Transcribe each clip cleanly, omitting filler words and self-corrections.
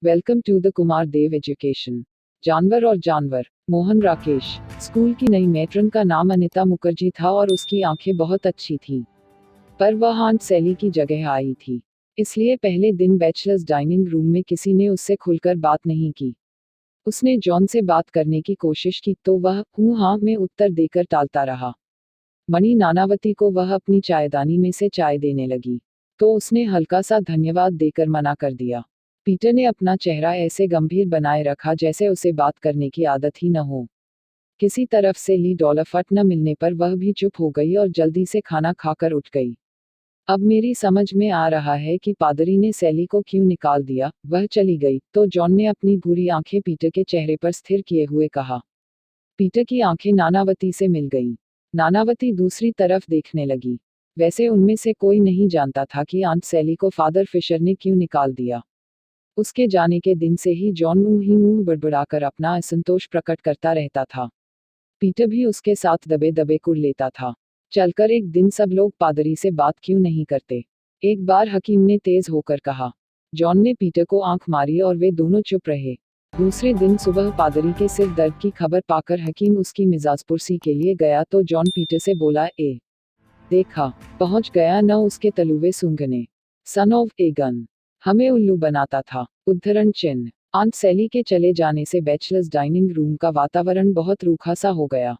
Welcome to the Kumar Dev education. जानवर और जानवर। मोहन राकेश। स्कूल की नई मैट्रन का नाम अनिता मुखर्जी था और उसकी आंखें बहुत अच्छी थीं। पर वह आंट सैली की जगह आई थी, इसलिए पहले दिन बैचलर्स डाइनिंग रूम में किसी ने उससे खुलकर बात नहीं की। उसने जॉन से बात करने की कोशिश की तो वह हूँ हाँ में उत्तर देकर टालता रहा। मणि नानावती को वह अपनी चायदानी में से चाय देने लगी, तो उसने हल्का सा धन्यवाद देकर मना कर दिया। पीटर ने अपना चेहरा ऐसे गंभीर बनाए रखा जैसे उसे बात करने की आदत ही न हो। किसी तरफ से ली डॉलफट न मिलने पर वह भी चुप हो गई और जल्दी से खाना खाकर उठ गई। अब मेरी समझ में आ रहा है कि पादरी ने सैली को क्यों निकाल दिया। वह चली गई तो जॉन ने अपनी भूरी आंखें पीटर के चेहरे पर स्थिर किए हुए कहा। पीटर की आंखें नानावती से मिल गईं। नानावती दूसरी तरफ देखने लगी। वैसे उनमें से कोई नहीं जानता था कि आंट सैली को फादर फिशर ने क्यों निकाल दिया। उसके जाने के दिन से ही जॉन मुंह ही मुंह बड़बड़ाकर अपना असंतोष प्रकट करता रहता था। पीटर भी उसके साथ दबे दबे कुड़ लेता था। चलकर एक दिन सब लोग पादरी से बात क्यों नहीं करते। एक बार हकीम ने तेज होकर कहा। जॉन ने पीटर को आंख मारी और वे दोनों चुप रहे। दूसरे दिन सुबह पादरी के सिर दर्द की खबर पाकर हकीम उसकी मिजाजपुरसी के लिए गया तो जॉन पीटर से बोला, ए देखा, पहुंच गया न उसके तलुवे सूंघने। Son of a gun. हमें उल्लू बनाता था। उद्धरण चिन्ह। आंट सैली के चले जाने से बैचलर्स डाइनिंग रूम का वातावरण बहुत रूखा सा हो गया।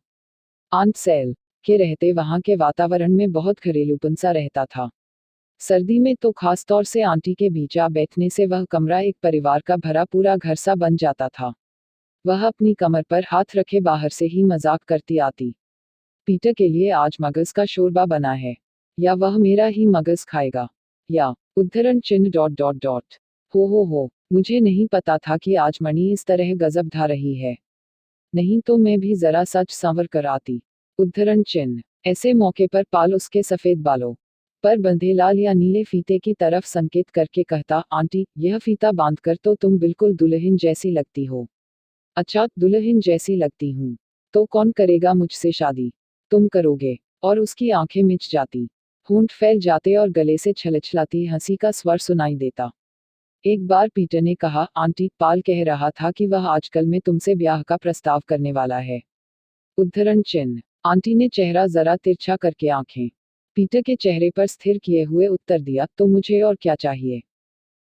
आंट सैल के रहते वहां के वातावरण में बहुत घरेलूपन सा रहता था। सर्दी में तो खास तौर से आंटी के बीच आ बैठने से वह कमरा एक परिवार का भरा पूरा घर सा बन जाता था। वह अपनी कमर पर हाथ रखे बाहर से ही मजाक करती आती। पीटर के लिए आज मगज का शोरबा बना है, या वह मेरा ही मगज खाएगा, या उद्धरण चिन्ह डॉट डॉट डॉट। हो, मुझे नहीं पता था कि आज मणि इस तरह गजब ढा रही है। नहीं तो मैं भी जरा सच संवर कर आती। उद्धरण चिन्ह। ऐसे मौके पर पाल उसके सफेद बालों पर बंधे लाल या नीले फीते की तरफ संकेत करके कहता, आंटी यह फीता बांधकर तो तुम बिल्कुल दुल्हन जैसी लगती हो। अच्छा, दुल्हन जैसी लगती हूँ तो कौन करेगा मुझसे शादी। तुम करोगे। और उसकी आंखें मिच जाती, होंठ फैल जाते और गले से छलछलाती हंसी का स्वर सुनाई देता। एक बार पीटर ने कहा, आंटी पाल कह रहा था कि वह आजकल में तुमसे ब्याह का प्रस्ताव करने वाला है। उद्धरण चिन्ह। आंटी ने चेहरा जरा तिरछा करके आंखें पीटर के चेहरे पर स्थिर किए हुए उत्तर दिया, तो मुझे और क्या चाहिए।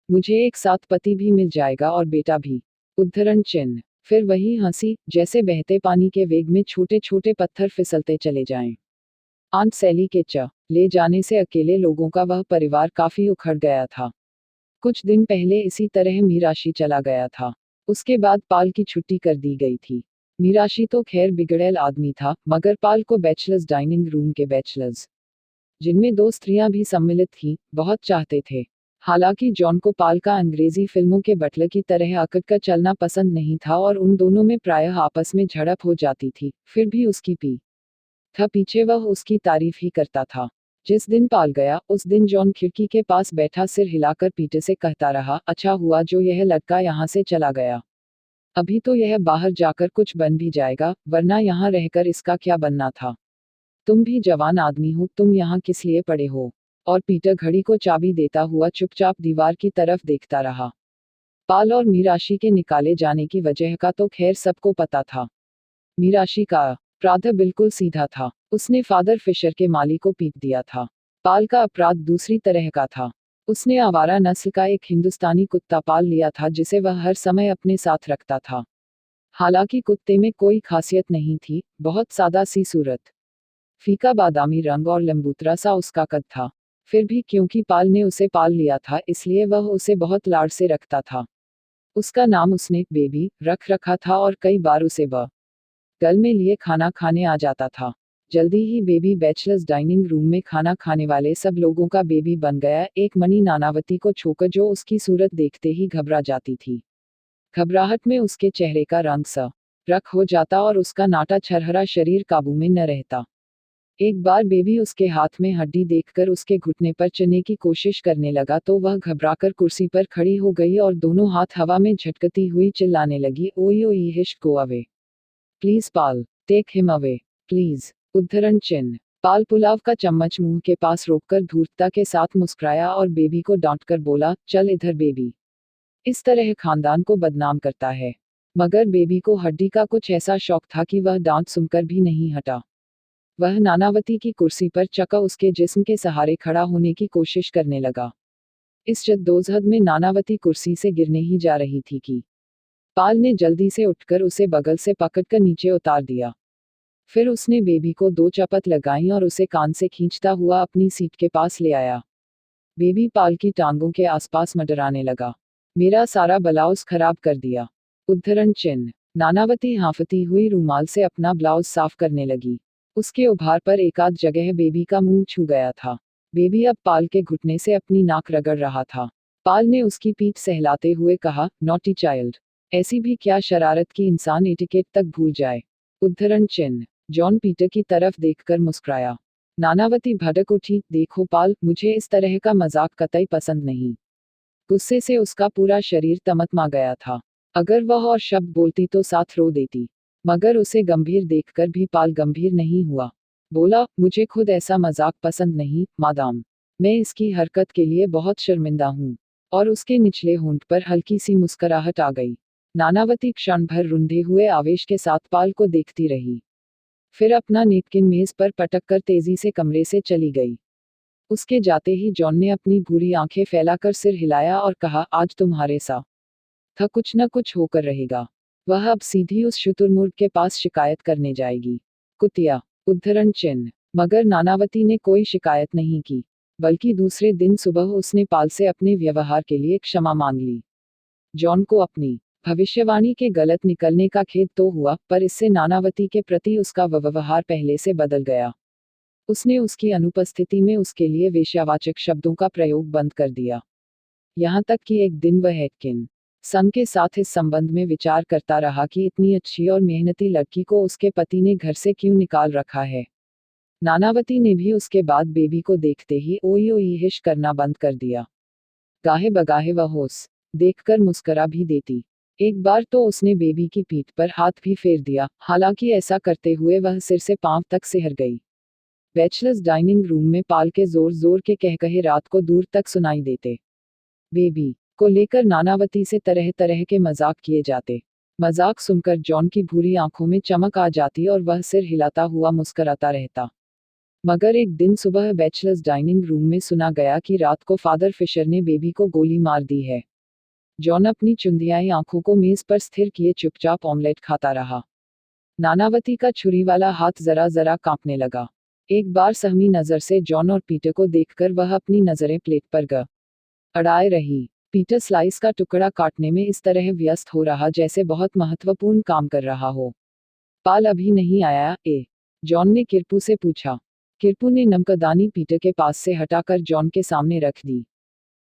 मुझे एक साथ पति भी मिल जाएगा और बेटा भी। उद्धरण चिन्ह। फिर वही हंसी, जैसे बहते पानी के वेग में छोटे छोटे पत्थर फिसलते चले जाएं। आंट सैली के ले जाने से अकेले लोगों का वह परिवार काफी उखड़ गया था। कुछ दिन पहले इसी तरह मीराशी चला गया था। उसके बाद पाल की छुट्टी कर दी गई थी। मीराशी तो खैर बिगड़ैल आदमी था, मगर पाल को बैचलर्स डाइनिंग रूम के बैचलर्स, जिनमें 2 स्त्रियां भी सम्मिलित थीं, बहुत चाहते थे। हालांकि जॉन को पाल का अंग्रेजी फिल्मों के बटलर की तरह अकड़ कर चलना पसंद नहीं था और उन दोनों में प्रायः आपस में झड़प हो जाती थी, फिर भी उसकी पीछे वह उसकी तारीफ ही करता था। जिस दिन पाल गया उस दिन जॉन खिड़की के पास बैठा सिर हिलाकर पीटर से कहता रहा, अच्छा हुआ जो यह लड़का यहाँ से चला गया। अभी तो यह बाहर जाकर कुछ बन भी जाएगा, वरना यहाँ रहकर इसका क्या बनना था। तुम भी जवान आदमी हो, तुम यहाँ किस लिए पड़े हो। और पीटर घड़ी को चाबी देता हुआ चुपचाप दीवार की तरफ देखता रहा। पाल और मीराशी के निकाले जाने की वजह का तो खैर सबको पता था। मीराशी का अपराध बिल्कुल सीधा था। उसने फादर फिशर के माली को पीट दिया था। पाल का अपराध दूसरी तरह का था। उसने आवारा नस्ल का एक हिंदुस्तानी कुत्ता पाल लिया था जिसे वह हर समय अपने साथ रखता था। हालांकि कुत्ते में कोई खासियत नहीं थी, बहुत सादा सी सूरत, फीका बादामी रंग और लंबूतरा सा उसका कद था। फिर भी क्योंकि पाल ने उसे पाल लिया था इसलिए वह उसे बहुत लाड़ से रखता था। उसका नाम उसने बेबी रख रखा था और कई बार उसे गल में लिए खाना खाने आ जाता था। जल्दी ही बेबी बैचलर्स डाइनिंग रूम में खाना खाने वाले सब लोगों का बेबी बन गया, एक मणि नानावती को छोकर जो उसकी सूरत देखते ही घबरा जाती थी। घबराहट में उसके चेहरे का रंग रख हो जाता और उसका नाटा छरहरा शरीर काबू में न रहता। एक बार बेबी उसके हाथ में हड्डी देखकर उसके घुटने पर चढ़ने की कोशिश करने लगा तो वह घबराकर कुर्सी पर खड़ी हो गई और दोनों हाथ हवा में झटकती हुई चिल्लाने लगी, ओई ओई हिश go away, please pal, take him away, please. उद्धरण चिन्ह। पाल पुलाव का चम्मच मुंह के पास रोककर धूर्तता के साथ मुस्कुराया और बेबी को डांटकर बोला, चल इधर बेबी। इस तरह खानदान को बदनाम करता है। मगर बेबी को हड्डी का कुछ ऐसा शौक था कि वह डांट सुनकर भी नहीं हटा। वह नानावती की कुर्सी पर चका उसके जिस्म के सहारे खड़ा होने की कोशिश करने लगा। इस जद्दोजहद में नानावती कुर्सी से गिरने ही जा रही थी कि पाल ने जल्दी से उठकर उसे बगल से पकड़कर नीचे उतार दिया। फिर उसने बेबी को 2 चपत लगाई और उसे कान से खींचता हुआ अपनी सीट के पास ले आया। बेबी पाल की टांगों के आसपास मंडराने लगा। मेरा सारा ब्लाउज खराब कर दिया। उद्धरण चिन्ह। नानावती हांफती हुई रूमाल से अपना ब्लाउज साफ करने लगी। उसके उभार पर एकाध जगह बेबी का मुंह छू गया था। बेबी अब पाल के घुटने से अपनी नाक रगड़ रहा था। पाल ने उसकी पीठ सहलाते हुए कहा, नॉटी चाइल्ड। ऐसी भी क्या शरारत की इंसान एटिकेट तक भूल जाए। उद्धरण चिन्ह। जॉन पीटर की तरफ देखकर मुस्कुराया। नानावती भड़क उठी, देखो पाल, मुझे इस तरह का मजाक कतई पसंद नहीं। गुस्से से उसका पूरा शरीर तमतमा गया था। अगर वह और शब्द बोलती तो साथ रो देती। मगर उसे गंभीर देखकर भी पाल गंभीर नहीं हुआ। बोला, मुझे खुद ऐसा मजाक पसंद नहीं, मादाम। मैं इसकी हरकत के लिए बहुत शर्मिंदा हूँ। और उसके निचले होंठ पर हल्की सी मुस्कुराहट आ गई। नानावती क्षण भर रुंधे हुए आवेश के साथ पाल को देखती रही। फिर अपना नेपकिन मेज पर पटककर तेजी से कमरे से चली गई। उसके जाते ही जॉन ने अपनी भूरी आंखें फैलाकर सिर हिलाया और कहा, आज तुम्हारे सा था कुछ न कुछ होकर रहेगा। वह अब सीधी उस शुतुरमुर्ग के पास शिकायत करने जाएगी। कुतिया। उद्धरण चिन्ह। मगर नानावती ने कोई शिकायत नहीं की, बल्कि दूसरे दिन सुबह उसने पाल से अपने व्यवहार के लिए क्षमा मांग ली। जॉन को अपनी भविष्यवाणी के गलत निकलने का खेद तो हुआ, पर इससे नानावती के प्रति उसका व्यवहार पहले से बदल गया। उसने उसकी अनुपस्थिति में उसके लिए वेश्यावाचक शब्दों का प्रयोग बंद कर दिया। यहाँ तक कि एक दिन वह एटकिन सन के साथ इस संबंध में विचार करता रहा कि इतनी अच्छी और मेहनती लड़की को उसके पति ने घर से क्यों निकाल रखा है। नानावती ने भी उसके बाद बेबी को देखते ही ओई ओई हिश करना बंद कर दिया। गाहे बगाहे वह होश देखकर मुस्करा भी देती। एक बार तो उसने बेबी की पीठ पर हाथ भी फेर दिया, हालांकि ऐसा करते हुए वह सिर से पांव तक सिहर गई। बैचलर्स डाइनिंग रूम में पाल के जोर जोर के कहकहे रात को दूर तक सुनाई देते। बेबी को लेकर नानावती से तरह तरह के मजाक किए जाते। मजाक सुनकर जॉन की भूरी आंखों में चमक आ जाती और वह सिर हिलाता हुआ मुस्कराता रहता। मगर एक दिन सुबह बैचलर्स डाइनिंग रूम में सुना गया कि रात को फादर फिशर ने बेबी को गोली मार दी है। जॉन अपनी चुंधियाई आंखों को मेज पर स्थिर किए चुपचाप ऑमलेट खाता रहा। नानावती का छुरी वाला हाथ जरा जरा कांपने लगा। एक बार सहमी नजर से जॉन और पीटर को देखकर वह अपनी नजरें प्लेट पर अड़ाए रही। पीटर स्लाइस का टुकड़ा काटने में इस तरह व्यस्त हो रहा जैसे बहुत महत्वपूर्ण काम कर रहा हो। पाल अभी नहीं आया, जॉन ने किरपू से पूछा। किरपू ने नमकदानी पीटर के पास से हटाकर जॉन के सामने रख दी।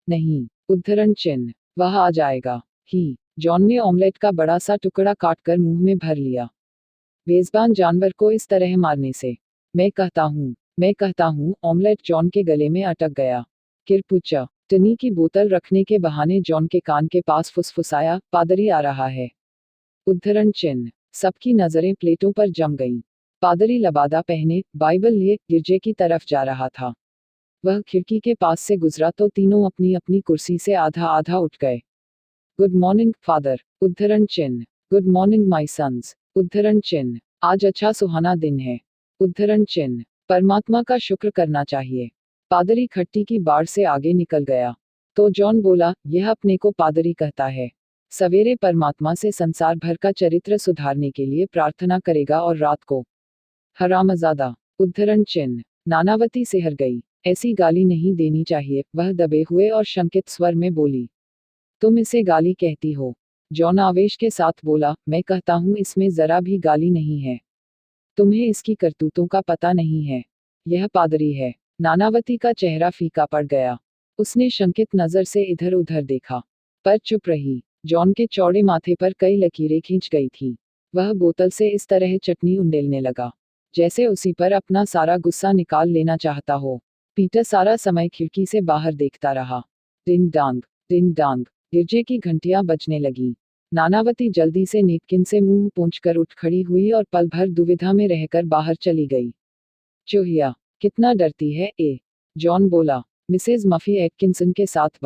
नहीं। उद्धरण चिन्ह। वह आ जाएगा ही। जॉन ने ऑमलेट का बड़ा सा टुकड़ा काटकर मुंह में भर लिया। बेज़बान जानवर को इस तरह मारने से मैं कहता हूँ, ऑमलेट जॉन के गले में अटक गया। किरपू टनी की बोतल रखने के बहाने जॉन के कान के पास फुसफुसाया, पादरी आ रहा है। उद्धरण चिन्ह। सबकी नजरें प्लेटों पर जम गईं। पादरी लबादा पहने, बाइबल लिए, गिरजे की तरफ जा रहा था। वह खिड़की के पास से गुजरा तो तीनों अपनी अपनी कुर्सी से आधा आधा उठ गए। Good morning father. उद्धरण चिन्ह। Good morning my sons. उद्धरण चिन्ह। आज अच्छा सुहाना दिन है। उद्धरण चिन्ह। परमात्मा का शुक्र करना चाहिए। पादरी खट्टी की बाढ़ से आगे निकल गया। तो जॉन बोला, यह अपने को पादरी कहता है। सवेरे परमात्मा से संसार भर का चरित्र सुधारने के लिए प्रार्थना करेगा और रात को हरामजादा। उद्धरण चिन्ह। नानावती सिहर गई। ऐसी गाली नहीं देनी चाहिए, वह दबे हुए और शंकित स्वर में बोली। तुम इसे गाली कहती हो? जॉन आवेश के साथ बोला, मैं कहता हूँ इसमें जरा भी गाली नहीं है। तुम्हें इसकी करतूतों का पता नहीं है। यह पादरी है। नानावती का चेहरा फीका पड़ गया। उसने शंकित नजर से इधर उधर देखा, पर चुप रही। जॉन के चौड़े माथे पर कई लकीरें खींच गई थी। वह बोतल से इस तरह चटनी उंडेलने लगा जैसे उसी पर अपना सारा गुस्सा निकाल लेना चाहता हो। पीटर सारा समय खिड़की से बाहर देखता रहा। डिंग डांग, डिंग डांग, गिरजे की घंटियां बजने लगी। नानावती जल्दी से नेपकिन से मुंह पोंछकर उठ खड़ी हुई और पल भर दुविधा में रहकर बाहर चली गई। चूहिया, कितना डरती है, जॉन बोला। मिसेज मफी एटकिंसन के साथ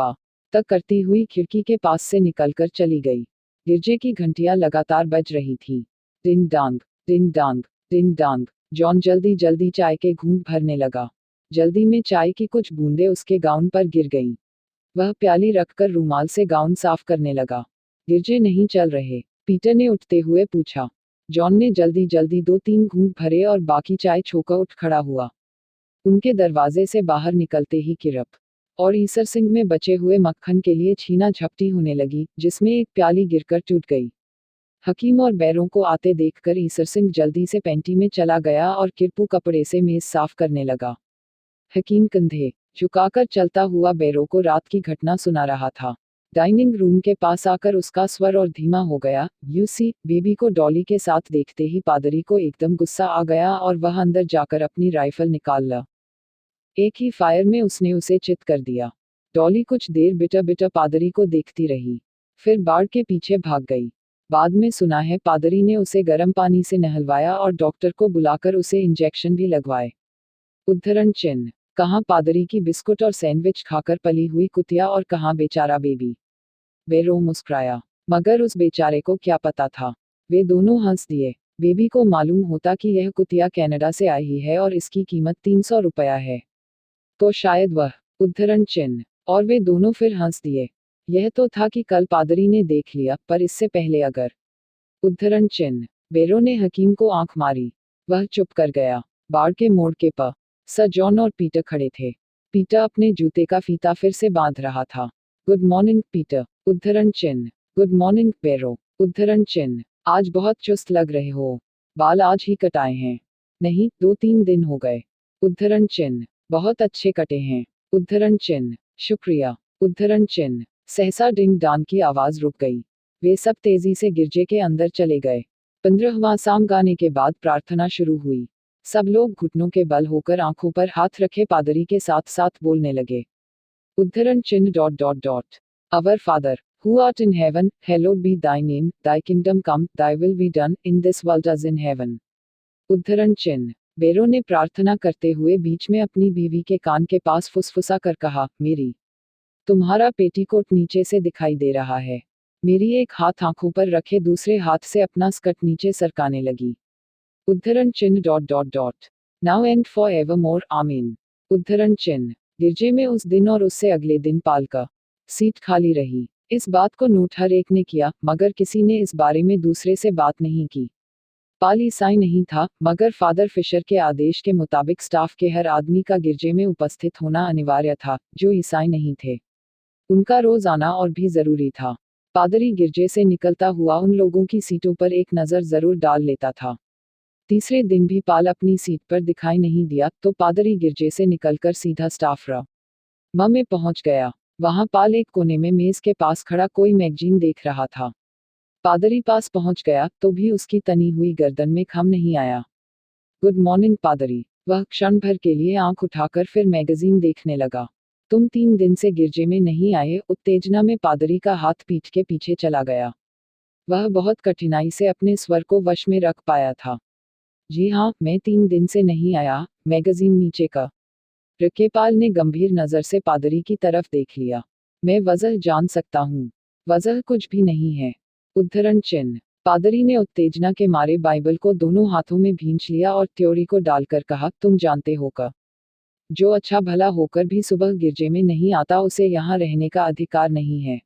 तक करती हुई खिड़की के पास से निकलकर चली गई। गिरजे की घंटियां लगातार बज रही थी। डिंग डांग, डिंग डांग, डिंग डांग। जॉन जल्दी जल्दी चाय के घूंट भरने लगा। जल्दी में चाय की कुछ बूंदें उसके गाउन पर गिर गईं। वह प्याली रखकर रूमाल से गाउन साफ करने लगा। गिरजे नहीं चल रहे? पीटर ने उठते हुए पूछा। जॉन ने जल्दी जल्दी 2-3 घूंट भरे और बाकी चाय छोकर उठ खड़ा हुआ। उनके दरवाजे से बाहर निकलते ही किरप और ईसर सिंह में बचे हुए मक्खन के लिए छीना झपटी होने लगी, जिसमें एक प्याली गिरकर टूट गई। हकीम और बैरों को आते देखकर ईसर सिंह जल्दी से पेंटी में चला गया और किरपू कपड़े से मेज साफ करने लगा। हकीम कंधे झुकाकर चलता हुआ बैरों को रात की घटना सुना रहा था। डाइनिंग रूम के पास आकर उसका स्वर और धीमा हो गया। यूसी, बेबी को डॉली के साथ देखते ही पादरी को एकदम गुस्सा आ गया और वह अंदर जाकर अपनी राइफल निकाल ला। एक ही फायर में उसने उसे चित कर दिया। डॉली कुछ देर बिटर बिटर पादरी को देखती रही, फिर बाड़ के पीछे भाग गई। बाद में सुना है पादरी ने उसे गर्म पानी से नहलवाया और डॉक्टर को बुलाकर उसे इंजेक्शन भी लगवाए। उद्धरण चिन्ह। कहाँ पादरी की बिस्कुट और सैंडविच खाकर पली हुई कुतिया और कहाँ बेचारा बेबी। बेरो मुस्कुराया, मगर उस बेचारे को क्या पता था। वे दोनों हंस दिए। बेबी को मालूम होता कि यह कुतिया कनाडा से आई है और इसकी कीमत 300 रुपया है, तो शायद वह। उद्धरण चिन्ह। और वे दोनों फिर हंस दिए। यह तो था कि कल पादरी ने देख लिया, पर इससे पहले अगर। उद्धरण चिन्ह। बेरो ने हकीम को आंख मारी। वह चुप कर गया। बाड़ के मोड़ के प सर जॉन और पीटर खड़े थे। पीटर अपने जूते का फीता फिर से बांध रहा था। Good morning Peter. उद्धरण चिन्ह। गुड मॉर्निंग बेरो। उद्धरण चिन्ह। आज बहुत चुस्त लग रहे हो। बाल आज ही कटाए हैं? नहीं, 2-3 दिन हो गए। उद्धरण चिन्ह। बहुत अच्छे कटे हैं। उद्धरण चिन्ह। शुक्रिया। उद्धरण चिन्ह। सहसा डिंग डांग की आवाज रुक गई। वे सब तेजी से गिरजे के अंदर चले गए। 15वां साम गाने के बाद प्रार्थना शुरू हुई। सब लोग घुटनों के बल होकर आंखों पर हाथ रखे पादरी के साथ साथ बोलने लगे। उद्धरण चिन्ह dot dot dot. Our father who art in heaven, hallowed be thy name, thy kingdom come, thy will be done in this world as in heaven. उद्धरण चिन्ह। बेरो ने प्रार्थना करते हुए बीच में अपनी बीवी के कान के पास फुसफुसा कर कहा, मेरी तुम्हारा पेटीकोट नीचे से दिखाई दे रहा है। मेरी एक हाथ आंखों पर रखे दूसरे हाथ से अपना स्कर्ट नीचे सरकाने लगी। उद्धरण चिन्ह dot dot dot. Now and for ever more आमीन। उद्धरण चिन्ह। गिरजे में उस दिन और उससे अगले दिन पाल का सीट खाली रही। इस बात को नोट हर एक ने किया, मगर किसी ने इस बारे में दूसरे से बात नहीं की। पाल ईसाई नहीं था, मगर फादर फिशर के आदेश के मुताबिक स्टाफ के हर आदमी का गिरजे में उपस्थित होना अनिवार्य था, जो ईसाई नहीं थे। उनका रोज आना और भी जरूरी था। पादरी गिरजे से निकलता हुआ उन लोगों की सीटों पर एक नज़र जरूर डाल लेता था। तीसरे दिन भी पाल अपनी सीट पर दिखाई नहीं दिया, तो पादरी गिरजे से निकलकर सीधा स्टाफ रूम में पहुंच गया। वहां पाल एक कोने में मेज के पास खड़ा कोई मैगजीन देख रहा था। पादरी पास पहुंच गया तो भी उसकी तनी हुई गर्दन में खम नहीं आया। गुड मॉर्निंग पादरी। वह क्षण भर के लिए आंख उठाकर फिर मैगजीन देखने लगा। तुम 3 दिन से गिरजे में नहीं आए? उत्तेजना में पादरी का हाथ पीठ के पीछे चला गया। वह बहुत कठिनाई से अपने स्वर को वश में रख पाया था। जी हाँ, मैं 3 दिन से नहीं आया। मैगजीन नीचे का रकेपाल ने गंभीर नजर से पादरी की तरफ देख लिया। मैं वजह जान सकता हूँ? वजह कुछ भी नहीं है। उद्धरण चिन्ह। पादरी ने उत्तेजना के मारे बाइबल को दोनों हाथों में भींच लिया और त्योरी को डालकर कहा, तुम जानते हो का जो अच्छा भला होकर भी सुबह गिरजे में नहीं आता उसे यहाँ रहने का अधिकार नहीं है।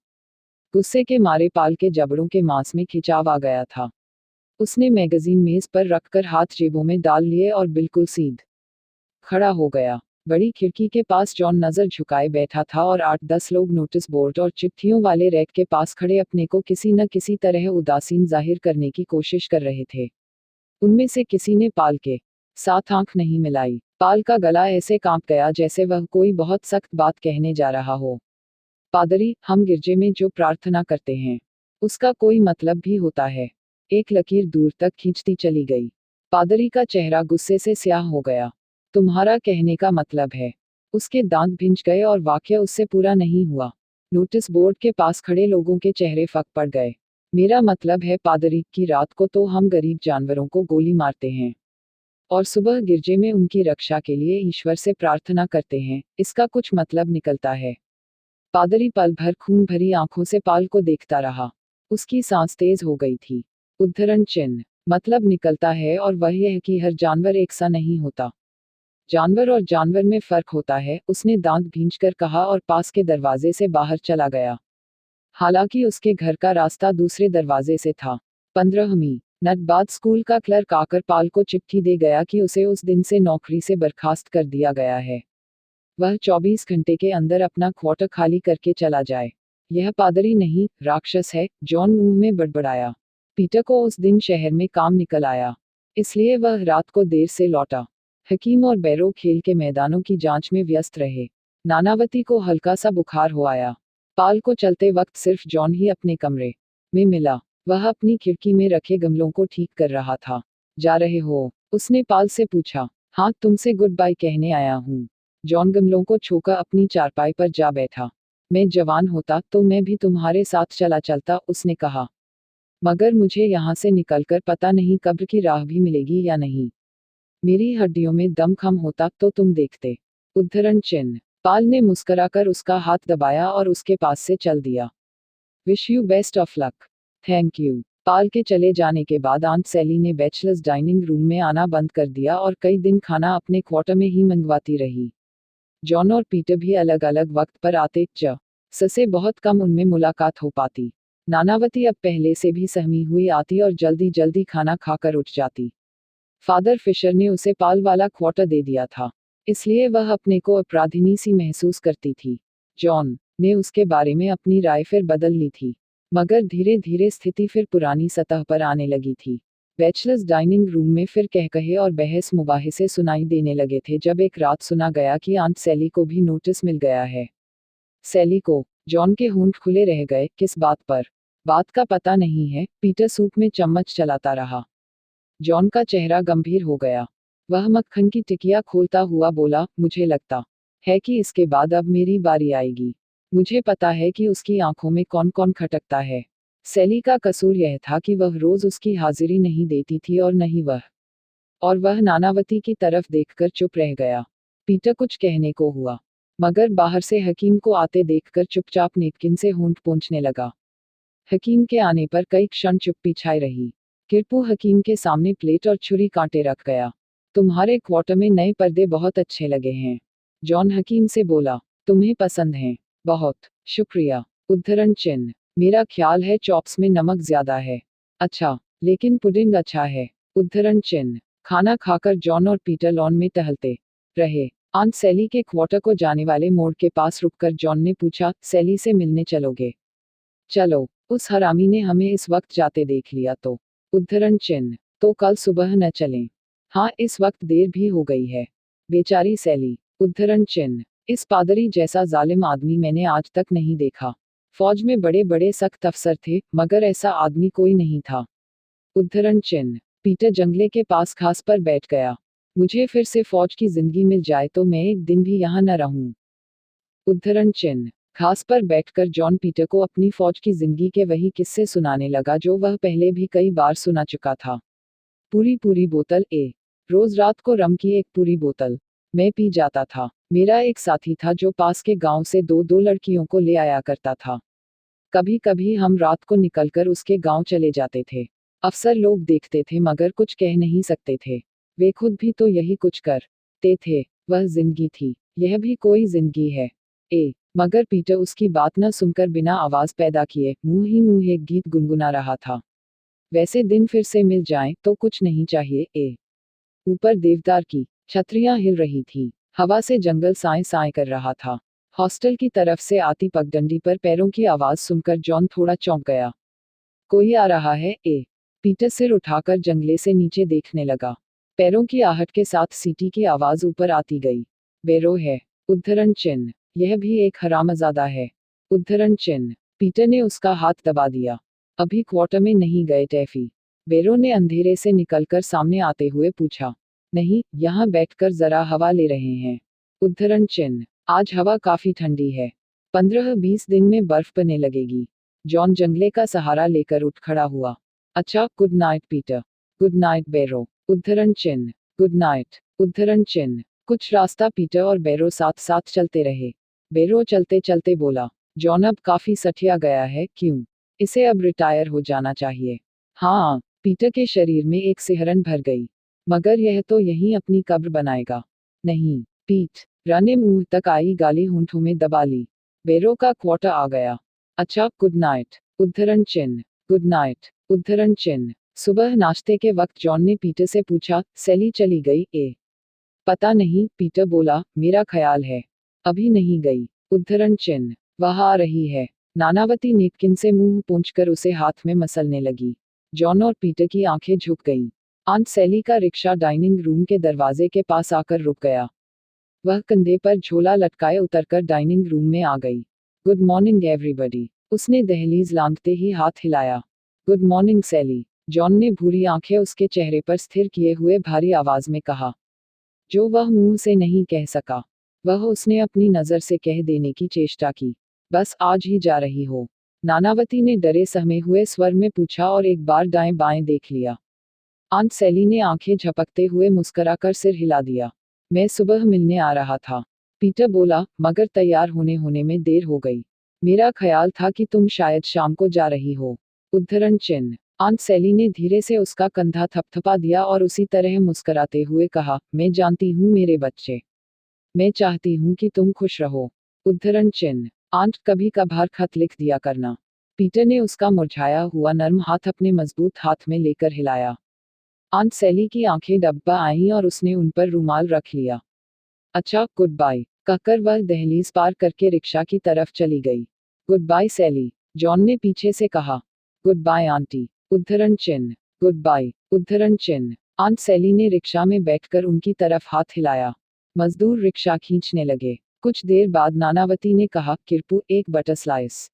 गुस्से के मारे पाल के जबड़ों के मांस में खिंचाव आ गया था। उसने मैगजीन मेज पर रखकर हाथ जेबों में डाल लिए और बिल्कुल सीध खड़ा हो गया। बड़ी खिड़की के पास जॉन नजर झुकाए बैठा था और 8-10 लोग नोटिस बोर्ड और चिट्ठियों वाले रैक के पास खड़े अपने को किसी न किसी तरह उदासीन जाहिर करने की कोशिश कर रहे थे। उनमें से किसी ने पाल के साथ आंख नहीं मिलाई। पाल का गला ऐसे कांप गया जैसे वह कोई बहुत सख्त बात कहने जा रहा हो। पादरी, हम गिरजे में जो प्रार्थना करते हैं उसका कोई मतलब भी होता है। एक लकीर दूर तक खींचती चली गई। पादरी का चेहरा गुस्से से स्याह हो गया। तुम्हारा कहने का मतलब है? उसके दांत भिंच गए और वाक्य उससे पूरा नहीं हुआ। नोटिस बोर्ड के पास खड़े लोगों के चेहरे फक पड़ गए। मेरा मतलब है पादरी, की रात को तो हम गरीब जानवरों को गोली मारते हैं और सुबह गिरजे में उनकी रक्षा के लिए ईश्वर से प्रार्थना करते हैं। इसका कुछ मतलब निकलता है। पादरी पल भर खून भरी आंखों से पाल को देखता रहा। उसकी सांस तेज हो गई थी। उद्धरण चिन्ह मतलब निकलता है और वह यह कि हर जानवर एक सा नहीं होता। जानवर और जानवर में फर्क होता है, उसने दांत भींचकर कहा और पास के दरवाजे से बाहर चला गया। हालांकि उसके घर का रास्ता दूसरे दरवाजे से था। 15वीं मिनट बाद स्कूल का क्लर्क आकर पाल को चिट्ठी दे गया कि उसे उस दिन से नौकरी से बर्खास्त कर दिया गया है। वह 24 घंटे के अंदर अपना क्वार्टर खाली करके चला जाए। यह पादरी नहीं, राक्षस है, जॉन मुंह में बड़बड़ाया। पीटर को उस दिन शहर में काम निकल आया, इसलिए वह रात को देर से लौटा। हकीम और बैरो खेल के मैदानों की जांच में व्यस्त रहे। नानावती को हल्का सा बुखार हो आया। पाल को चलते वक्त सिर्फ जॉन ही अपने कमरे में मिला। वह अपनी खिड़की में रखे गमलों को ठीक कर रहा था। जा रहे हो? उसने पाल से पूछा। हाँ, तुमसे गुड बाय कहने आया हूँ। जॉन गमलों को छोकर अपनी चारपाई पर जा बैठा। मैं जवान होता तो मैं भी तुम्हारे साथ चला चलता, उसने कहा। मगर मुझे यहाँ से निकलकर पता नहीं कब्र की राह भी मिलेगी या नहीं। मेरी हड्डियों में दम कम होता तो तुम देखते। उद्धरण चिन्ह पाल ने मुस्कुराकर उसका हाथ दबाया और उसके पास से चल दिया। Wish you best of luck. Thank you. पाल के चले जाने के बाद आंट सैली ने बैचलर्स डाइनिंग रूम में आना बंद कर दिया और कई दिन खाना अपने क्वार्टर में ही मंगवाती रही। जॉन और पीटर भी अलग अलग वक्त पर आते से बहुत कम उनमें मुलाकात हो पाती। नानावती अब पहले से भी सहमी हुई आती और जल्दी जल्दी खाना खाकर उठ जाती। फादर फिशर ने उसे पाल वाला क्वार्टर दे दिया था, इसलिए वह अपने को अपराधिनी सी महसूस करती थी। जॉन ने उसके बारे में अपनी राय फिर बदल ली थी, मगर धीरे धीरे स्थिति फिर पुरानी सतह पर आने लगी थी। बैचलर्स डाइनिंग रूम में फिर कहकहे और बहस मुबाहिसे सुनाई देने लगे थे जब एक रात सुना गया कि आंट सैली को भी नोटिस मिल गया है। सैली को? जॉन के होंठ खुले रह गए। किस बात पर? बात का पता नहीं है, पीटर सूप में चम्मच चलाता रहा। जॉन का चेहरा गंभीर हो गया। वह मक्खन की टिकिया खोलता हुआ बोला, मुझे लगता है कि इसके बाद अब मेरी बारी आएगी। मुझे पता है कि उसकी आंखों में कौन कौन खटकता है। सैली का कसूर यह था कि वह रोज उसकी हाजिरी नहीं देती थी और नहीं वह नानावती की तरफ देखकर चुप रह गया। पीटर कुछ कहने को हुआ, मगर बाहर से हकीम को आते देखकर चुपचाप नेपकिन से होंठ पोंछने लगा। हकीम के आने पर कई क्षण चुप्पी छाई रही। किरपू हकीम के सामने प्लेट और छुरी कांटे रख गया। तुम्हारे क्वार्टर में नए पर्दे बहुत अच्छे लगे हैं। जॉन हकीम से बोला। तुम्हें पसंद हैं? बहुत शुक्रिया। उद्धरण चिन्ह मेरा ख्याल है चॉप्स में नमक ज्यादा है। अच्छा, लेकिन पुडिंग अच्छा है। उद्धरण चिन्ह खाना खाकर जॉन और पीटर लॉन में टहलते रहे। आंट सैली के क्वार्टर को जाने वाले मोड़ के पास रुककर जॉन ने पूछा, सैली से मिलने चलोगे? चलो, उस हरामी ने हमें इस वक्त जाते देख लिया तो। उद्धरण चिन्ह तो कल सुबह न चलें? हाँ, इस वक्त देर भी हो गई है। बेचारी सैली। उद्धरण चिन्ह इस पादरी जैसा जालिम आदमी मैंने आज तक नहीं देखा। फौज में बड़े बड़े सख्त अफसर थे, मगर ऐसा आदमी कोई नहीं था। उद्धरण चिन्ह पीटर जंगले के पास घास पर बैठ गया। मुझे फिर से फौज की जिंदगी मिल जाए तो मैं एक दिन भी यहाँ न रहूं। उद्धरण चिन्ह घास पर बैठकर जॉन पीटर को अपनी फौज की जिंदगी के वही किस्से सुनाने लगा जो वह पहले भी कई बार सुना चुका था। पूरी पूरी बोतल रोज रात को रम की एक पूरी बोतल मैं पी जाता था। मेरा एक साथी था जो पास के गांव से दो दो लड़कियों को ले आया करता था। कभी कभी हम रात को निकलकर उसके गांव चले जाते थे। अफसर लोग देखते थे मगर कुछ कह नहीं सकते थे। वे खुद भी तो यही कुछ करते थे। वह जिंदगी थी। यह भी कोई जिंदगी है। मगर पीटर उसकी बात न सुनकर बिना आवाज पैदा किए मुंह ही मुंह एक गीत गुनगुना रहा था। वैसे दिन फिर से मिल जाएं तो कुछ नहीं चाहिए। ऊपर देवदार की छतरियां हिल रही थी। हवा से जंगल साए साए कर रहा था। हॉस्टल की तरफ से आती पगडंडी पर पैरों की आवाज सुनकर जॉन थोड़ा चौंक गया। कोई आ रहा है? पीटर सिर उठाकर जंगले से नीचे देखने लगा। पैरों की आहट के साथ सीटी की आवाज ऊपर आती गई। बैरो है। उद्धरण चिन्ह यह भी एक हरामजादा है। उद्धरण चिन्ह पीटर ने उसका हाथ दबा दिया। अभी क्वार्टर में नहीं गए टैफी? बैरो ने अंधेरे से निकलकर सामने आते हुए पूछा। नहीं, यहाँ बैठकर जरा हवा ले रहे हैं। उद्धरण चिन्ह आज हवा काफी ठंडी है। 15-20 दिन में बर्फ पड़ने लगेगी। जॉन जंगले का सहारा लेकर उठ खड़ा हुआ। अच्छा, good night Peter. Good night Barrow. उद्धरण चिन्ह गुड नाइट। उद्धरण चिन्ह कुछ रास्ता पीटर और बैरो साथ साथ चलते रहे। बैरो चलते चलते बोला, जॉन अब काफी सठिया गया है, क्यों? इसे अब रिटायर हो जाना चाहिए। हाँ, पीटर के शरीर में एक सिहरन भर गई। मगर यह तो यहीं अपनी कब्र बनाएगा। नहीं, पीट। रा ने मुंह तक आई गाली होंठों में दबा ली। बेरो का क्वार्टर आ गया। अच्छा, गुड नाइट। उद्धरण चिन्ह। Good night. उद्धरण चिन्ह। सुबह नाश्ते के वक्त जॉन ने पीटर से पूछा, सैली चली गई? पता नहीं, पीटर बोला, मेरा ख्याल है अभी नहीं गई। उद्धरण चिन्ह। वह आ रही है। नानावती नेपकिन से मुंह पोंछकर उसे हाथ में मसलने लगी। जॉन और पीटर की आंखें झुक गईं। आंट सैली का रिक्शा डाइनिंग रूम के दरवाजे के पास आकर रुक गया। वह कंधे पर झोला लटकाए उतरकर डाइनिंग रूम में आ गई। Good morning everybody. उसने दहलीज लांघते ही हाथ हिलाया। गुड मॉर्निंग सैली। जॉन ने भूरी आंखें उसके चेहरे पर स्थिर किए हुए भारी आवाज में कहा। जो वह मुंह से नहीं कह सका, वह उसने अपनी नजर से कह देने की चेष्टा की। बस आज ही जा रही हो? नानावती ने डरे सहमे हुए स्वर में पूछा और एक बार दाएं बाएं देख लिया। आंट सैली ने आंखें झपकते हुए मुस्कुराकर सिर हिला दिया। मैं सुबह मिलने आ रहा था, पीटर बोला, मगर तैयार होने में देर हो गई। मेरा ख्याल था कि तुम शायद शाम को जा रही हो। उद्धरण चिन्ह। आंट सैली ने धीरे से उसका कंधा थपथपा दिया और उसी तरह मुस्कुराते हुए कहा, मैं जानती हूँ मेरे बच्चे। मैं चाहती हूँ कि तुम खुश रहो। उद्धरण चिन्ह। आंट, कभी कभार खत लिख दिया करना। पीटर ने उसका मुरझाया हुआ नर्म हाथ अपने मजबूत हाथ में लेकर हिलाया। आंट सैली की आंखें डब्बा आईं और उसने उन पर रुमाल रख लिया। अच्छा, गुड बाय, कहकर वह दहलीज पार करके रिक्शा की तरफ चली गई। गुड बाय सैली, जॉन ने पीछे से कहा। Good bye aunty. उद्धरण चिन्ह। Good bye. उद्धरण चिन्ह। आंट सैली ने रिक्शा में बैठकर उनकी तरफ हाथ हिलाया। मजदूर रिक्शा खींचने लगे। कुछ देर बाद नानावती ने कहा, किरपू एक बटर स्लाइस।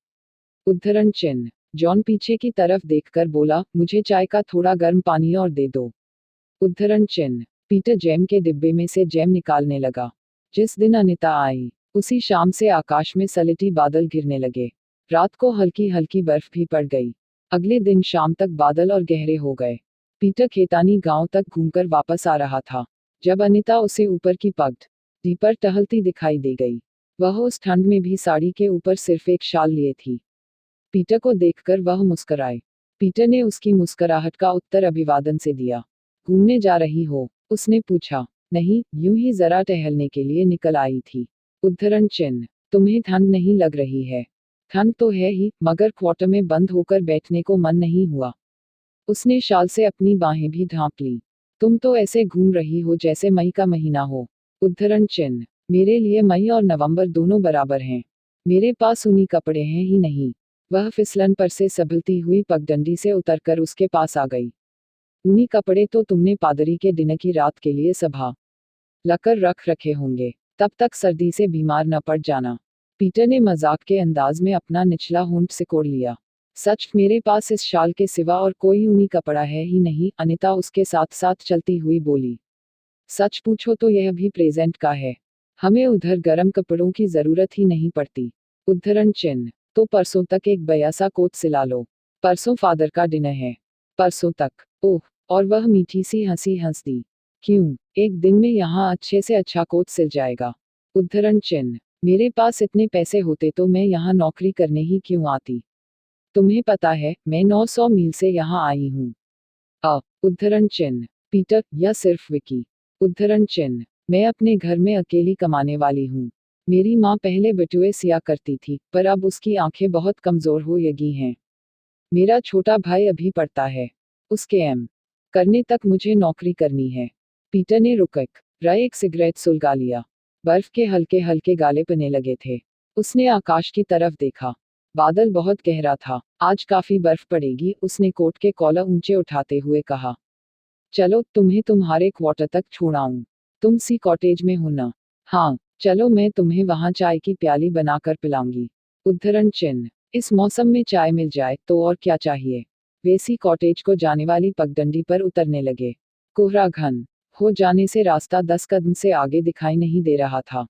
उद्धरण चिन्ह। जॉन पीछे की तरफ देखकर बोला, मुझे चाय का थोड़ा गर्म पानी और दे दो। उद्धरण चिन्ह। पीटर जैम के डिब्बे में से जैम निकालने लगा। जिस दिन अनिता आई, उसी शाम से आकाश में सलेटी बादल घिरने लगे। रात को हल्की हल्की बर्फ भी पड़ गई। अगले दिन शाम तक बादल और गहरे हो गए। पीटर खेतानी गांव तक घूमकर वापस आ रहा था, जब अनिता उसे ऊपर की पगडी पर टहलती दिखाई दे गई। वह उस ठंड में भी साड़ी के ऊपर सिर्फ एक शाल लिए थी। पीटर को देखकर वह मुस्कुराई। पीटर ने उसकी मुस्कुराहट का उत्तर अभिवादन से दिया। घूमने जा रही हो? उसने पूछा। नहीं, यूं ही जरा टहलने के लिए निकल आई थी। उद्धरण चिन्ह। तुम्हें ठंड नहीं लग रही है? ठंड तो है ही, मगर क्वार्टर में बंद होकर बैठने को मन नहीं हुआ। उसने शाल से अपनी बाहें भी ढांप ली। तुम तो ऐसे घूम रही हो जैसे मई का महीना हो। उद्धरण चिन्ह। मेरे लिए मई और नवंबर दोनों बराबर हैं। मेरे पास ऊनी कपड़े हैं ही नहीं। वह फिसलन पर से संभलती हुई पगडंडी से उतरकर उसके पास आ गई। ऊनी कपड़े तो तुमने पादरी के दिन की रात के लिए संभा लकर रख रखे होंगे, तब तक सर्दी से बीमार न पड़ जाना। पीटर ने मजाक के अंदाज में अपना निचला होंठ सिकोड़ लिया। सच, मेरे पास इस शाल के सिवा और कोई ऊनी कपड़ा है ही नहीं, अनिता उसके साथ साथ चलती हुई बोली। सच पूछो तो यह भी प्रेजेंट का है। हमें उधर गर्म कपड़ों की जरूरत ही नहीं पड़ती। उद्धरण चिन्ह। तो परसों तक एक बयासा कोट सिला लो। परसों फादर का डिनर है। परसों तक? ओह, और वह मीठी सी हंसी हंस दी। क्यों, एक दिन में यहाँ अच्छे से अच्छा कोट सिल जाएगा। उद्धरण चिन्ह। मेरे पास इतने पैसे होते तो मैं यहाँ नौकरी करने ही क्यों आती। तुम्हें पता है, मैं 900 मील से यहाँ आई हूँ। उद्धरण चिन्ह। पीटर, या सिर्फ विकी? उद्धरण चिन्ह। मैं अपने घर में अकेली कमाने वाली हूँ। मेरी माँ पहले बटुए सिया करती थी, पर अब उसकी आंखें बहुत कमजोर हो गई हैं। मेरा छोटा भाई अभी पढ़ता है। उसके एम करने तक मुझे नौकरी करनी है। पीटर ने रुकक रह एक सिगरेट सुलगा लिया। बर्फ के हल्के हल्के गाले पड़ने लगे थे। उसने आकाश की तरफ देखा। बादल बहुत गहरा था। आज काफी बर्फ पड़ेगी, उसने कोट के कॉलर ऊंचे उठाते हुए कहा। चलो, तुम्हें तुम्हारे क्वार्टर तक छोड़ाऊं। तुम सी कॉटेज में हो ना? हाँ, चलो, मैं तुम्हें वहां चाय की प्याली बनाकर पिलाऊंगी। उद्धरण चिन्ह। इस मौसम में चाय मिल जाए तो और क्या चाहिए। वे सी कॉटेज को जाने वाली पगडंडी पर उतरने लगे। कोहरा घन हो जाने से रास्ता 10 कदम से आगे दिखाई नहीं दे रहा था।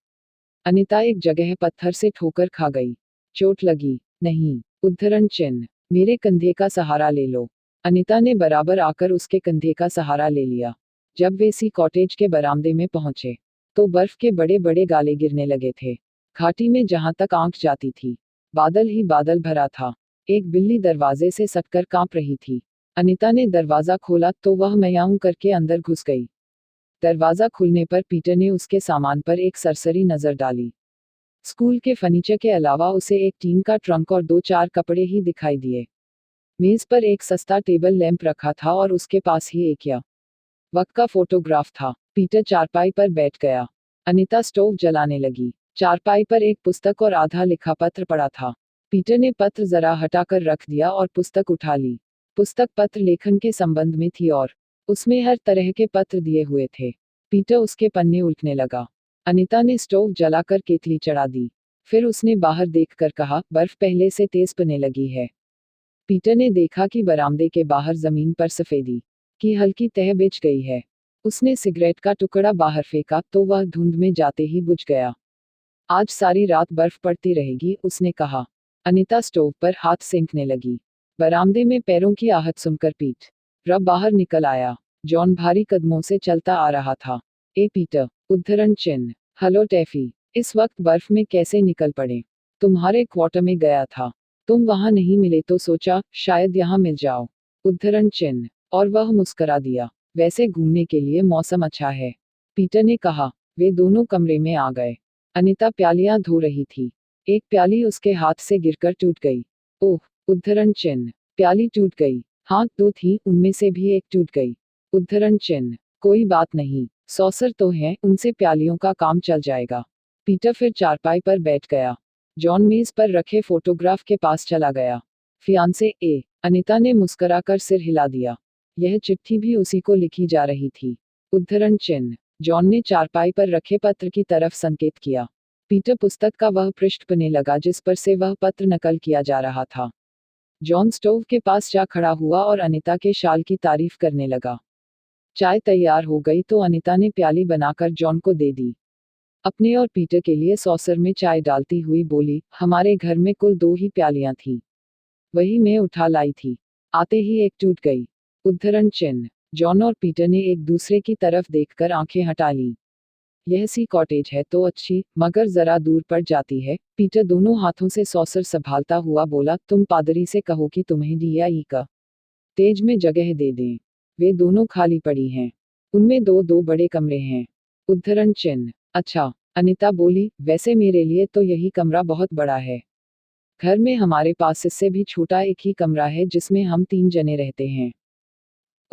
अनिता एक जगह पत्थर से ठोकर खा गई। चोट लगी? नहीं। उद्धरण चिन्ह। मेरे कंधे का सहारा ले लो। अनिता ने बराबर आकर उसके कंधे का सहारा ले लिया। जब वे सी कॉटेज के बरामदे में पहुंचे, तो बर्फ के बड़े बड़े गाले गिरने लगे थे। घाटी में जहां तक आंख जाती थी, बादल ही बादल भरा था। एक बिल्ली दरवाजे से सटकर कांप रही थी। अनीता ने दरवाजा खोला तो वह म्याऊं करके अंदर घुस गई। दरवाजा खुलने पर पीटर ने उसके सामान पर एक सरसरी नजर डाली। स्कूल के फर्नीचर के अलावा उसे एक टीन का ट्रंक और 2-4 कपड़े ही दिखाई दिए। मेज पर एक सस्ता टेबल लैंप रखा था और उसके पास ही एक या वक्त का फोटोग्राफ था। पीटर चारपाई पर बैठ गया। अनीता स्टोव जलाने लगी। चारपाई पर एक पुस्तक और आधा लिखा पत्र पड़ा था। पीटर ने पत्र जरा हटाकर रख दिया और पुस्तक उठा ली। पुस्तक पत्र लेखन के संबंध में थी और उसमें हर तरह के पत्र दिए हुए थे। पीटर उसके पन्ने उल्टने लगा। अनीता ने स्टोव जलाकर केतली चढ़ा दी। फिर उसने बाहर देखकर कहा, बर्फ पहले से तेज पड़ने लगी है। पीटर ने देखा कि बरामदे के बाहर जमीन पर सफेदी की हल्की तह बिछ गई है। उसने सिगरेट का टुकड़ा बाहर फेंका तो वह धुंध में जाते ही बुझ गया। आज सारी रात बर्फ पड़ती रहेगी, उसने कहा। अनीता स्टोव पर हाथ सेंकने लगी। बरामदे में पैरों की आहट सुनकर पीट रब बाहर निकल आया। जॉन भारी कदमों से चलता आ रहा था। ए पीटर, उद्धरण चिन्ह। हेलो टैफी, इस वक्त बर्फ में कैसे निकल पड़े? तुम्हारे क्वार्टर में गया था। तुम वहां नहीं मिले तो सोचा शायद यहाँ मिल जाओ। उद्धरण चिन्ह। और वह मुस्करा दिया। वैसे घूमने के लिए मौसम अच्छा है, पीटर ने कहा। वे दोनों कमरे में आ गए। अनीता प्यालियां धो रही थी। एक प्याली उसके हाथ से गिरकर टूट गई। ओह, उद्धरण चिन्ह। प्याली टूट गई। हाँ, 2 थी, उनमें से भी एक टूट गई। उद्धरण चिन्ह। कोई बात नहीं, सॉसर तो हैं, उनसे प्यालियों का काम चल जाएगा। पीटर फिर चारपाई पर बैठ गया। जॉन मेज पर रखे फोटोग्राफ के पास चला गया। फियांसे ए, अनीता ने मुस्कुराकर सिर हिला दिया। यह चिट्ठी भी उसी को लिखी जा रही थी। उद्धरण चिन्ह। जॉन ने चारपाई पर रखे पत्र की तरफ संकेत किया। पीटर पुस्तक का वह पृष्ठ पढ़ने लगा जिस पर से वह पत्र नकल किया जा रहा था। जॉन स्टोव के पास जा खड़ा हुआ और अनीता के शाल की तारीफ करने लगा। चाय तैयार हो गई तो अनीता ने प्याली बनाकर जॉन को दे दी। अपने और पीटर के लिए सॉसर में चाय डालती हुई बोली, हमारे घर में कुल 2 ही प्यालियां थी, वही मैं उठा लाई थी। आते ही एक टूट गई। उद्धरण चिन्ह। जॉन और पीटर ने एक दूसरे की तरफ देखकर आंखें हटा ली। यह सी कॉटेज है तो अच्छी, मगर जरा दूर पड़ जाती है। पीटर दोनों हाथों से सॉसर संभालता हुआ बोला, तुम पादरी से कहो कि तुम्हें डी या ई का तेज में जगह दे दें। वे दोनों खाली पड़ी हैं। उनमें 2-2 बड़े कमरे हैं। उद्धरण चिन्ह। अच्छा, अनीता बोली, वैसे मेरे लिए तो यही कमरा बहुत बड़ा है। घर में हमारे पास इससे भी छोटा एक ही कमरा है जिसमें हम 3 जने रहते हैं।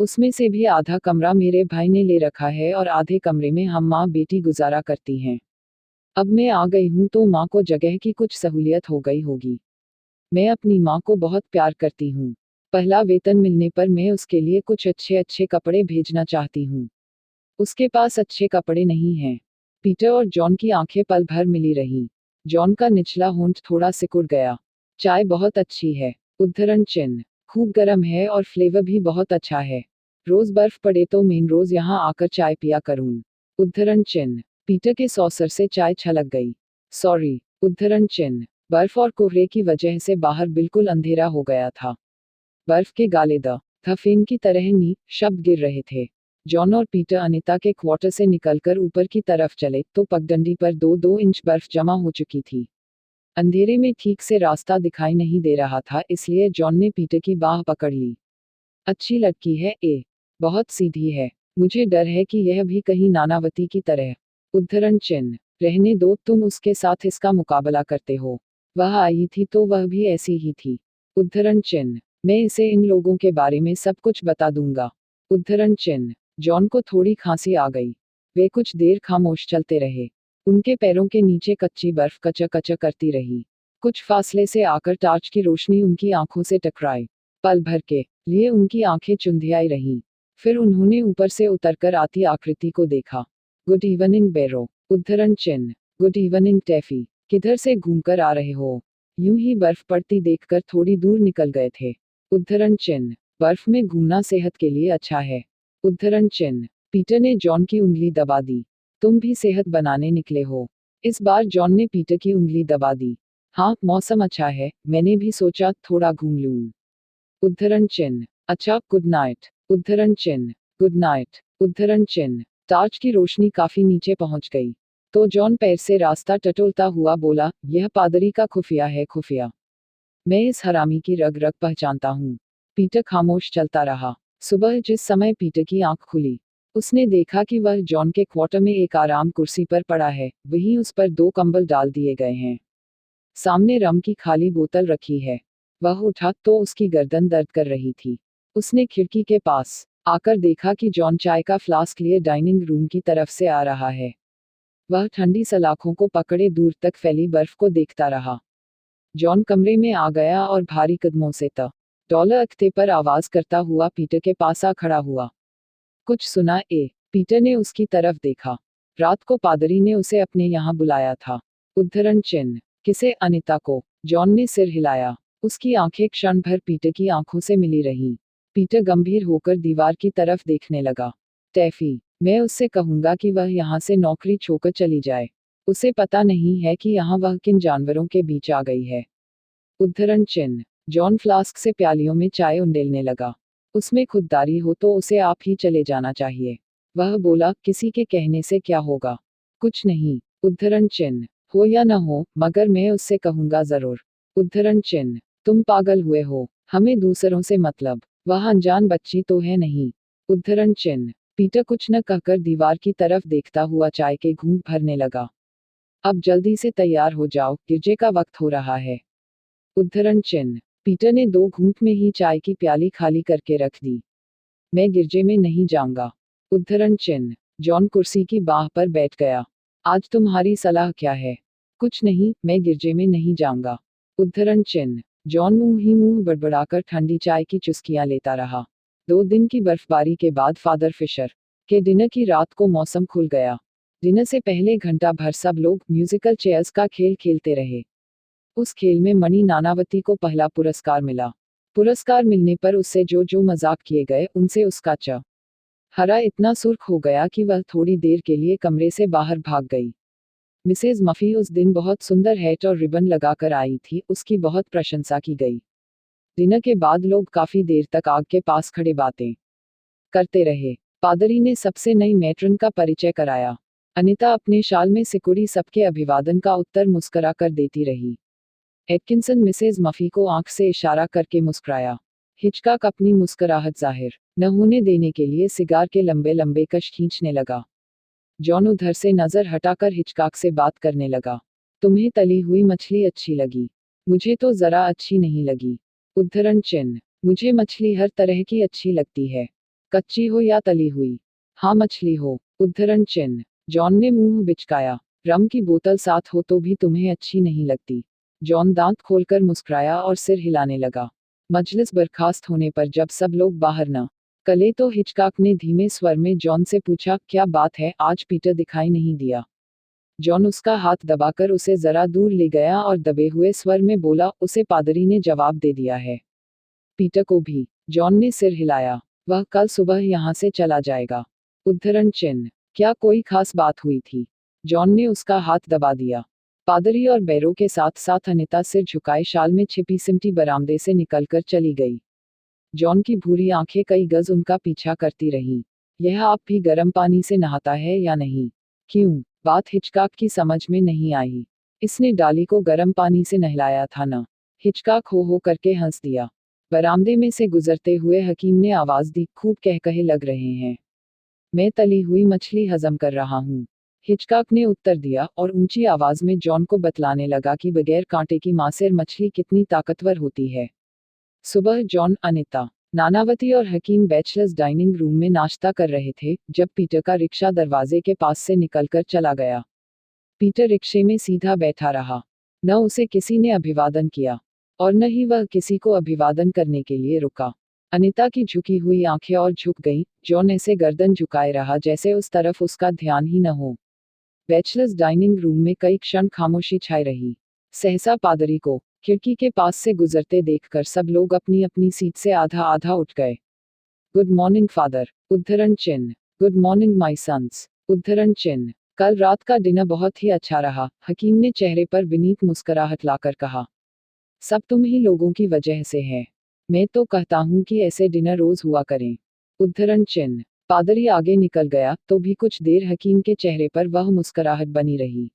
उसमें से भी आधा कमरा मेरे भाई ने ले रखा है और आधे कमरे में हम माँ बेटी गुजारा करती हैं। अब मैं आ गई हूँ तो माँ को जगह की कुछ सहूलियत हो गई होगी। मैं अपनी माँ को बहुत प्यार करती हूँ। पहला वेतन मिलने पर मैं उसके लिए कुछ अच्छे अच्छे कपड़े भेजना चाहती हूँ। उसके पास अच्छे कपड़े नहीं हैं। पीटर और जॉन की आंखें पल भर मिली रहीं। जॉन का निचला होंठ थोड़ा सिकुड़ गया। चाय बहुत अच्छी है। उद्धरण चिन्ह। खूब गर्म है और फ्लेवर भी बहुत अच्छा है। रोज बर्फ पड़े तो मैं रोज यहाँ आकर चाय पिया करूँ। उद्धरण चिन्ह। पीटर के सॉसर से चाय छलक गई। सॉरी। उद्धरण चिन्ह। बर्फ और कोहरे की वजह से बाहर बिल्कुल अंधेरा हो गया था। बर्फ के गाले धफेन की तरह नी शब्द गिर रहे थे। जॉन और पीटर अनीता के क्वार्टर से निकलकर ऊपर की तरफ चले तो पगडंडी पर 2-2 इंच बर्फ जमा हो चुकी थी। अंधेरे में ठीक से रास्ता दिखाई नहीं दे रहा था, इसलिए जॉन ने पीटर की बाह पकड़ ली। अच्छी लड़की है ए, बहुत सीधी है। मुझे डर है कि यह भी कहीं नानावती की तरह। उद्धरण चिन्ह। रहने दो, तुम उसके साथ इसका मुकाबला करते हो। वह आई थी तो वह भी ऐसी ही थी। उद्धरण चिन्ह। मैं इसे इन लोगों के बारे में सब कुछ बता दूंगा। उद्धरण चिन्ह। जॉन को थोड़ी खांसी आ गई। वे कुछ देर खामोश चलते रहे। उनके पैरों के नीचे कच्ची बर्फ कचा-कचा करती रही। कुछ फासले से आकर टार्च की रोशनी उनकी आंखों से टकराई। पल भर के लिए उनकी आंखें चुंधियाई रहीं। फिर उन्होंने ऊपर से उतरकर आती आकृति को देखा। Good evening Barrow. उद्धरण चिन्ह। Good evening Taffy. किधर से घूमकर आ रहे हो? यूं ही बर्फ पड़ती देखकर थोड़ी दूर निकल गए थे। उद्धरण चिन्ह। बर्फ में घूमना सेहत के लिए अच्छा है। उद्धरण चिन्ह। पीटर ने जॉन की उंगली दबा दी। तुम भी सेहत बनाने निकले हो? इस बार जॉन ने पीटर की उंगली दबा दी। हाँ, मौसम अच्छा है, मैंने भी सोचा थोड़ा घूम लूं। उद्धरण चिन्ह। अच्छा, गुड नाइट। उद्धरण चिन्ह। Good night. उद्धरण चिन्ह। टार्च की रोशनी काफी नीचे पहुंच गई। तो जॉन पैर से रास्ता टटोलता हुआ बोला, यह पादरी का खुफिया है, खुफिया। मैं इस हरामी की रग रग पहचानता हूँ। पीटर खामोश चलता रहा। सुबह जिस समय पीटर की आंख खुली, उसने देखा कि वह जॉन के क्वार्टर में एक आराम कुर्सी पर पड़ा है, वहीं उस पर 2 कंबल डाल दिए गए हैं। सामने रम की खाली बोतल रखी है। वह उठा तो उसकी गर्दन दर्द कर रही थी। उसने खिड़की के पास आकर देखा कि जॉन चाय का फ्लास्क लिए डाइनिंग रूम की तरफ से आ रहा है। वह ठंडी सलाखों को पकड़े दूर तक फैली बर्फ को देखता रहा। जॉन कमरे में आ गया और भारी कदमों से डॉलर अख्ते पर आवाज करता हुआ पीटर के पास आ खड़ा हुआ। कुछ सुना ए? पीटर ने उसकी तरफ देखा। रात को पादरी ने उसे अपने यहाँ बुलाया था। उद्धरण चिन्ह। किसे? अनिता को। जॉन ने सिर हिलाया। उसकी आंखें क्षण भर पीटर की आंखों से मिली रहीं। पीटर गंभीर होकर दीवार की तरफ देखने लगा। टैफी, मैं उससे कहूंगा कि वह यहाँ से नौकरी छोड़कर चली जाए। उसे पता नहीं है कि यहाँ वह किन जानवरों के बीच आ गई है। उद्धरण चिन्ह। जॉन फ्लास्क से प्यालियों में चाय उंडेलने लगा। उसमें खुददारी हो तो उसे आप ही चले जाना चाहिए। वह बोला, किसी के कहने से क्या होगा? कुछ नहीं। उद्धरण चिन्ह। हो या न हो, मगर मैं उससे कहूंगा जरूर। उद्धरण चिन्ह। तुम पागल हुए हो, हमें दूसरों से मतलब। वह अनजान बच्ची तो है नहीं। उद्धरण चिन्ह। पीटर कुछ न कहकर दीवार की तरफ देखता हुआ चाय के घूंट भरने लगा। अब जल्दी से तैयार हो जाओ, गिरजे का वक्त हो रहा है। उद्धरण चिन्ह। पीटर ने 2 घूंट में ही चाय की प्याली खाली करके रख दी। मैं गिरजे में नहीं जाऊंगा। उद्धरण चिन्ह। जॉन कुर्सी की बाह पर बैठ गया। आज तुम्हारी सलाह क्या है? कुछ नहीं, मैं गिरजे में नहीं जाऊंगा। उद्धरण चिन्ह। जॉन मुंह ही मुंह बड़बड़ाकर ठंडी चाय की चुस्कियां लेता रहा। 2 दिन की बर्फबारी के बाद फादर फिशर के डिनर की रात को मौसम खुल गया। डिनर से पहले घंटा भर सब लोग म्यूजिकल चेयर्स का खेल खेलते रहे। उस खेल में मणि नानावती को पहला पुरस्कार मिला। पुरस्कार मिलने पर उससे जो जो मजाक किए गए उनसे उसका चेहरा इतना सुर्ख हो गया कि वह थोड़ी देर के लिए कमरे से बाहर भाग गई। मिसेज मफी उस दिन बहुत सुंदर हैट और रिबन लगाकर आई थी, उसकी बहुत प्रशंसा की गई। डिनर के बाद लोग काफी देर तक आग के पास खड़े बातें करते रहे। पादरी ने सबसे नई मैट्रन का परिचय कराया। अनिता अपने शाल में सिकुड़ी सबके अभिवादन का उत्तर मुस्करा कर देती रही। एटकिंसन मिसेज मफी को आंख से इशारा करके मुस्कुराया। हिचकॉक अपनी मुस्कुराहट जाहिर न होने देने के लिए सिगार के लंबे लंबे कश खींचने लगा। जॉन उधर से नजर हटाकर हिचकॉक से बात करने लगा। तुम्हें तली हुई मछली अच्छी लगी? मुझे तो जरा अच्छी नहीं लगी। उद्धरण चिन्ह। मुझे मछली हर तरह की अच्छी लगती है, कच्ची हो या तली हुई। हाँ, मछली हो। उद्धरण चिन्ह। जॉन ने मुंह बिचकाया। रम की बोतल साथ हो तो भी तुम्हें अच्छी नहीं लगती। जॉन दांत खोलकर मुस्कुराया और सिर हिलाने लगा। मजलिस बर्खास्त होने पर जब सब लोग बाहर न कले तो हिचकॉक ने धीमे स्वर में जॉन से पूछा, क्या बात है, आज पीटर दिखाई नहीं दिया? जॉन उसका हाथ दबाकर उसे जरा दूर ले गया और दबे हुए स्वर में बोला, उसे पादरी ने जवाब दे दिया है। पीटर को भी? जॉन ने सिर हिलाया। वह कल सुबह यहाँ से चला जाएगा। उद्धरण चिन्ह। क्या कोई खास बात हुई थी? जॉन ने उसका हाथ दबा दिया। पादरी और बैरो के साथ साथ अनिता सिर झुकाए शाल में छिपी सिमटी बरामदे से निकलकर चली गई। जॉन की भूरी आंखें कई गज उनका पीछा करती रहीं। यह आप भी गर्म पानी से नहाता है या नहीं? क्यों? बात हिचकॉक की समझ में नहीं आई। इसने डाली को गर्म पानी से नहलाया था न? हिचकॉक हो करके हंस दिया। बरामदे में से गुजरते हुए हकीम ने आवाज दी, खूब कहकहे लग रहे हैं। मैं तली हुई मछली हजम कर रहा हूँ, हिचकॉक ने उत्तर दिया और ऊंची आवाज में जॉन को बतलाने लगा कि बगैर कांटे की मांसेर मछली कितनी ताकतवर होती है। सुबह जॉन, अनिता, नानावती और हकीम बैचलर्स डाइनिंग रूम में नाश्ता कर रहे थे जब पीटर का रिक्शा दरवाजे के पास से निकलकर चला गया। पीटर रिक्शे में सीधा बैठा रहा। न उसे किसी ने अभिवादन किया और न ही वह किसी को अभिवादन करने के लिए रुका। अनिता की झुकी हुई आंखें और झुक गईं। जॉन ऐसे गर्दन झुकाए रहा जैसे उस तरफ उसका ध्यान ही न हो। बैचलर्स डाइनिंग रूम में कई क्षण खामोशी छाई रही। सहसा पादरी को खिड़की के पास से गुजरते देखकर सब लोग अपनी अपनी सीट से आधा आधा उठ गए। Good morning father. उद्धरण चिन्ह। Good morning my sons. उद्धरण चिन्ह। कल रात का डिनर बहुत ही अच्छा रहा, हकीम ने चेहरे पर विनीत मुस्कुराहट लाकर कहा। सब तुम ही लोगों की वजह से है। मैं तो कहता हूँ कि ऐसे डिनर रोज हुआ करें। उद्धरण चिन्ह। पादरी आगे निकल गया तो भी कुछ देर हकीम के चेहरे पर वह मुस्कुराहट बनी रही।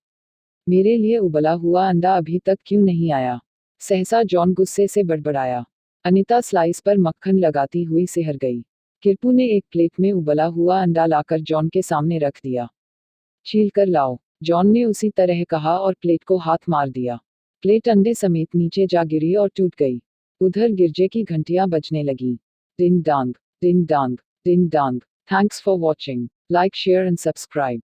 मेरे लिए उबला हुआ अंडा अभी तक क्यों नहीं आया? सहसा जॉन गुस्से से बड़बड़ाया। अनीता स्लाइस पर मक्खन लगाती हुई सिहर गई। किरपू ने एक प्लेट में उबला हुआ अंडा लाकर जॉन के सामने रख दिया। छील कर लाओ, जॉन ने उसी तरह कहा और प्लेट को हाथ मार दिया। प्लेट अंडे समेत नीचे जा गिरी और टूट गई। उधर गिरजे की घंटियां बजने लगी। Ding dong, ding dong, ding dong. Thanks for watching. Like, share and subscribe.